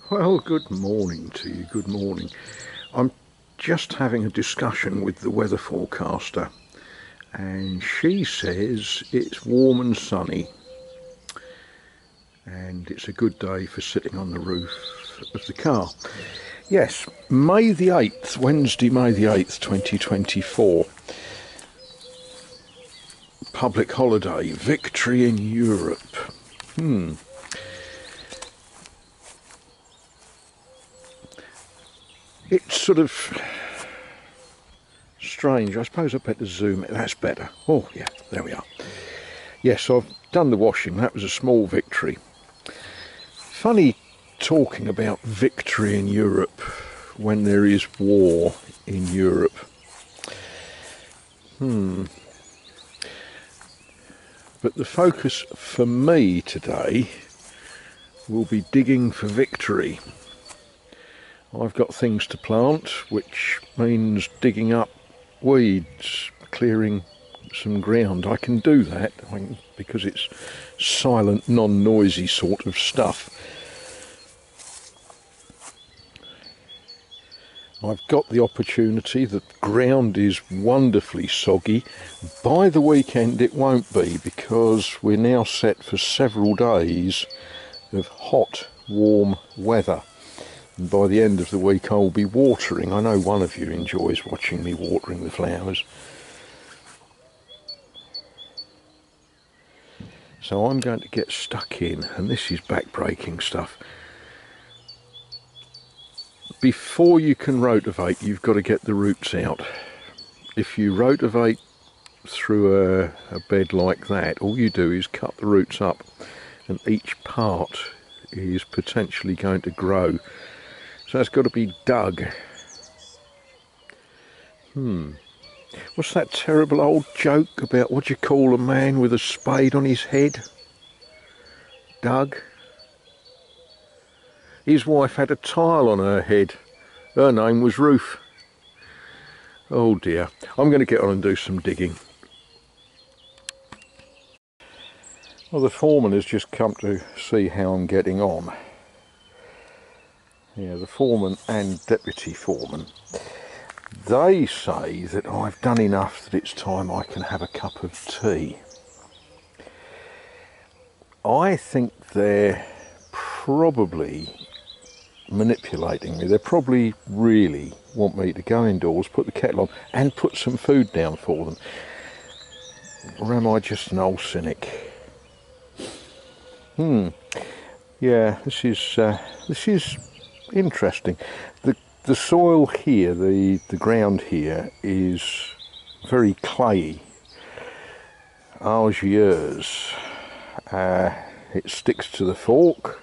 Well, good morning to you, good morning. I'm just having a discussion with the weather forecaster, and she says it's warm and sunny, and it's a good day for sitting on the roof of the car. Yes, May the 8th, Wednesday, May the 8th, 2024. Public holiday, victory in Europe. It's sort of strange. I suppose I better zoom it. That's better. Oh, yeah, there we are. Yes, I've done the washing. That was a small victory. Funny talking about victory in Europe when there is war in Europe. But the focus for me today will be digging for victory. I've got things to plant, which means digging up weeds, clearing some ground. I can do that because it's silent, non-noisy sort of stuff. I've got the opportunity. The ground is wonderfully soggy. By the weekend it won't be, because we're now set for several days of hot, warm weather. And by the end of the week I'll be watering. I know one of you enjoys watching me watering the flowers. So I'm going to get stuck in, and this is back-breaking stuff. Before you can rotivate, you've got to get the roots out. If you rotivate through a bed like that, all you do is cut the roots up, and each part is potentially going to grow. So it's got to be dug. What's that terrible old joke about what you call a man with a spade on his head? Dug. His wife had a tile on her head. Her name was Ruth. Oh dear. I'm going to get on and do some digging. Well, the foreman has just come to see how I'm getting on. Yeah, the foreman and deputy foreman. They say that I've done enough that it's time I can have a cup of tea. I think they're probably manipulating me. They probably really want me to go indoors, put the kettle on and put some food down for them. Or am I just an old cynic? Yeah, this is interesting. The soil here, the ground here is very clayey. Argiers. It sticks to the fork,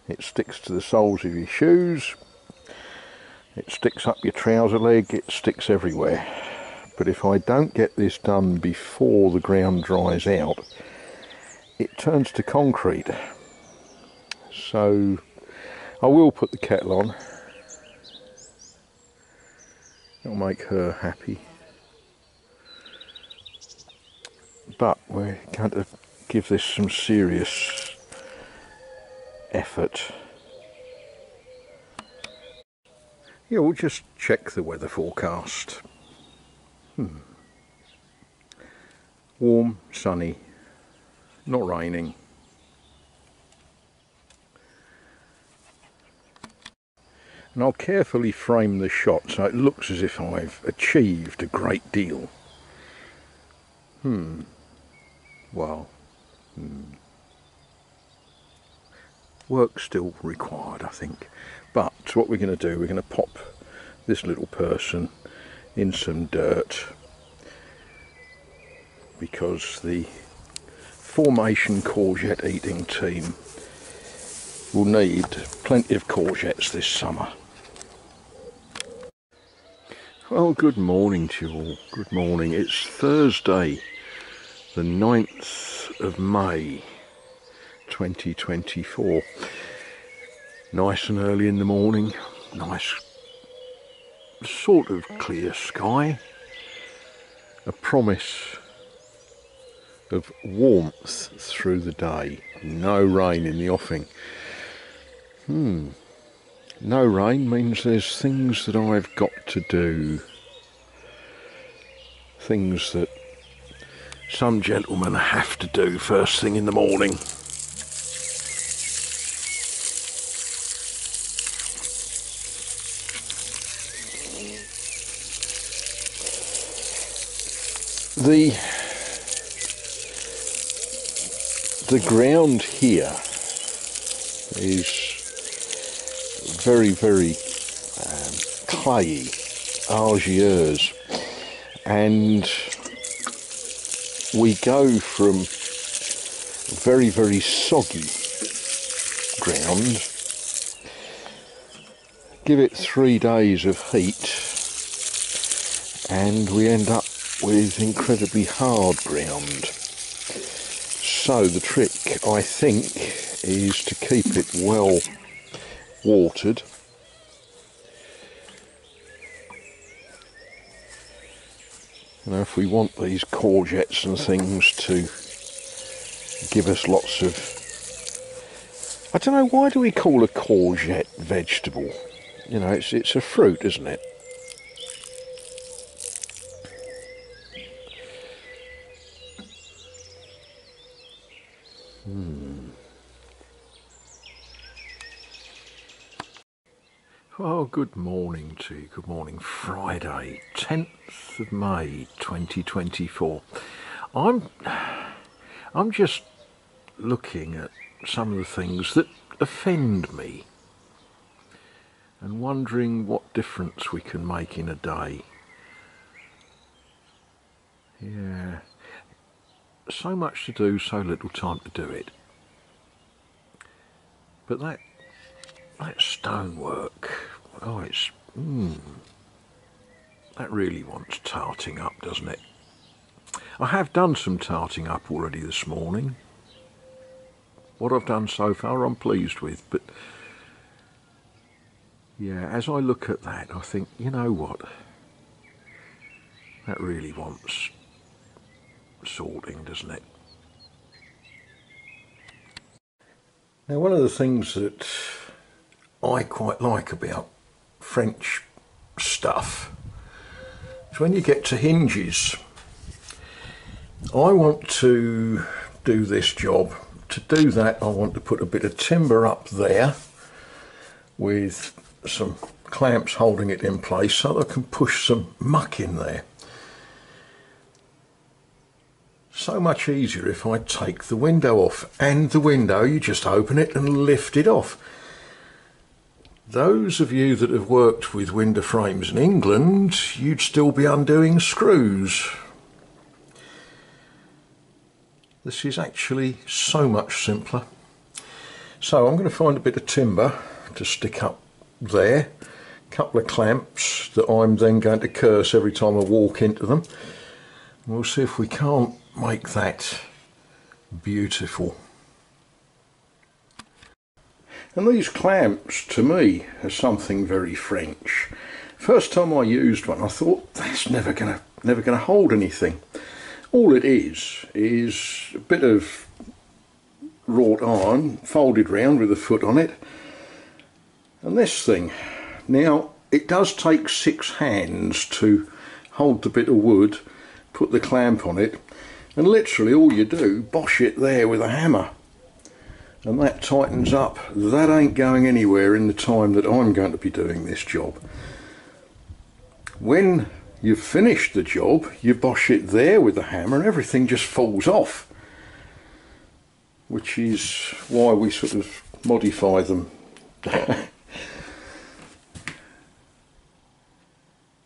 it sticks to the soles of your shoes, it sticks up your trouser leg, it sticks everywhere. But if I don't get this done before the ground dries out, it turns to concrete. So I will put the kettle on. It'll make her happy. But we're going to give this some serious effort. Yeah, we'll just check the weather forecast. Warm, sunny, not raining. And I'll carefully frame the shot so it looks as if I've achieved a great deal. Well, work still required, I think. But what we're going to do, we're going to pop this little person in some dirt, because the formation courgette eating team will need plenty of courgettes this summer. Well, good morning to you all. Good morning. It's Thursday, the 9th of May 2024. Nice and early in the morning. Nice sort of clear sky. A promise of warmth through the day. No rain in the offing. no rain means there's things that I've got to do. Things that some gentlemen have to do first thing in the morning. The ground here is very, very clayey, argillaise, and we go from very, very soggy ground, give it 3 days of heat, and we end up with incredibly hard ground. So the trick, I think, is to keep it well watered. You know, if we want these courgettes and things to give us lots of... I don't know, why do we call a courgette vegetable? You know, it's a fruit, isn't it? Well, good morning to you. Good morning. Friday, 10th of May 2024. I'm just looking at some of the things that offend me and wondering what difference we can make in a day. Yeah. So much to do, so little time to do it. But that stonework, oh, it's that really wants tarting up, doesn't it? I have done some tarting up already this morning. What I've done so far I'm pleased with, but yeah, as I look at that I think, you know what, that really wants sorting, doesn't it? Now, one of the things that I quite like about French stuff is when you get to hinges. I want to do this job. To do that, I want to put a bit of timber up there with some clamps holding it in place so that I can push some muck in there. So much easier if I take the window off, and the window, you just open it and lift it off. Those of you that have worked with window frames in England, you'd still be undoing screws. This is actually so much simpler. So I'm going to find a bit of timber to stick up there, a couple of clamps that I'm then going to curse every time I walk into them. We'll see if we can't make that beautiful. And these clamps, to me, are something very French. First time I used one, I thought, that's never gonna hold anything. All it is a bit of wrought iron folded round with a foot on it. And this thing, now it does take 6 hands to hold the bit of wood, put the clamp on it, and literally all you do, bosh it there with a hammer. And that tightens up. That ain't going anywhere in the time that I'm going to be doing this job. When you've finished the job, you bosh it there with the hammer and everything just falls off. Which is why we sort of modify them. I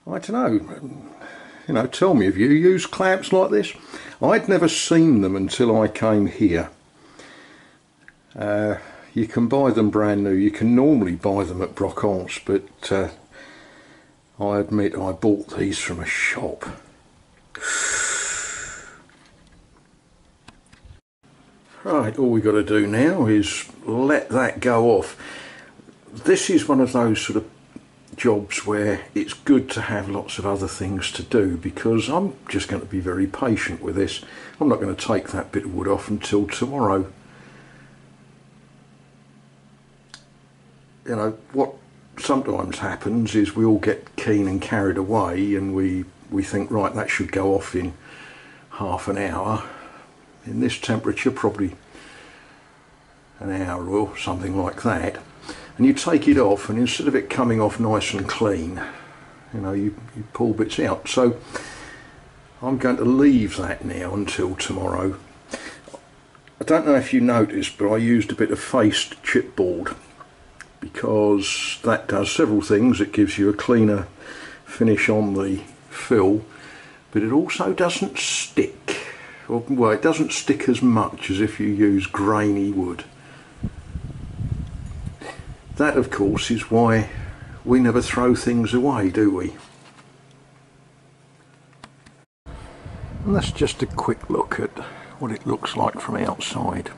don't know. You know, tell me, have you used clamps like this? I'd never seen them until I came here. You can buy them brand new. You can normally buy them at Brocante, but I admit I bought these from a shop. Right, all we got to do now is let that go off. This is one of those sort of jobs where it's good to have lots of other things to do, because I'm just going to be very patient with this. I'm not going to take that bit of wood off until tomorrow. You know, what sometimes happens is we all get keen and carried away, and we think, right, that should go off in half an hour. In this temperature, probably an hour or something like that. And you take it off, and instead of it coming off nice and clean, you know, you pull bits out. So I'm going to leave that now until tomorrow. I don't know if you noticed, but I used a bit of faced chipboard, because that does several things. It gives you a cleaner finish on the fill, but it also doesn't stick. Well, it doesn't stick as much as if you use grainy wood. That, of course, is why we never throw things away, do we? And that's just a quick look at what it looks like from outside.